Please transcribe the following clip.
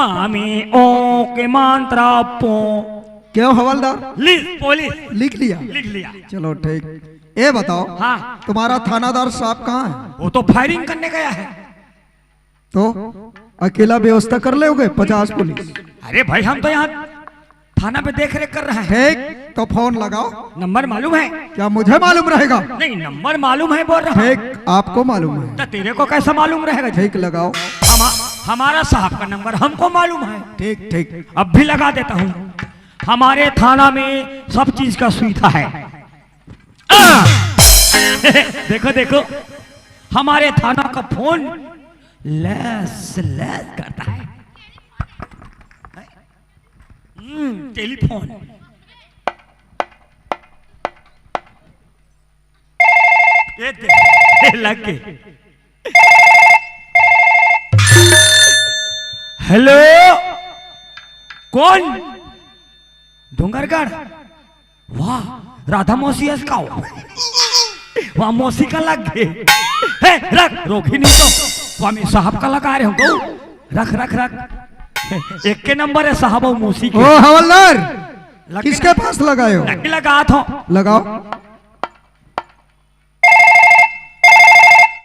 पामी ओ के मात्रा पो। क्यों हवलदार? पुलिस लिख लिया? लिख लिया। चलो ठीक। ये बताओ, हाँ तुम्हारा थानादार साहब कहाँ है? वो तो फायरिंग करने गया है। तो अकेला व्यवस्था कर लोगे 50 पुलिस? अरे भाई हम तो यहाँ थाना पे देख रेख कर रहे हैं। ठीक, तो फोन लगाओ। नंबर मालूम है? क्या मुझे मालूम रहेगा? नहीं नंबर मालूम है बोल रहा हूँ। ठीक, आपको मालूम है। तो तेरे को कैसा मालूम रहेगा? ठीक, लगाओ। हमारा साहब का नंबर हमको मालूम है। ठीक ठीक, अब भी लगा देता हूँ। हमारे थाना में सब चीज का सुविधा है। देखो देखो, हमारे थाना का फोन लैस लैस करता है। टेलीफोन। ये लग के। हेलो, कौन? डोंगरगढ़? वाह, राधा मौसी का वहां मौसी का लग गए। रख, रोक ही नहीं तो स्वामी साहब का लगा रहे हो। रख रख रख, एक के नंबर है साहब और मौसी के। ओ हवलदार, किसके पास लगाए हो? लगा था। लगाओ।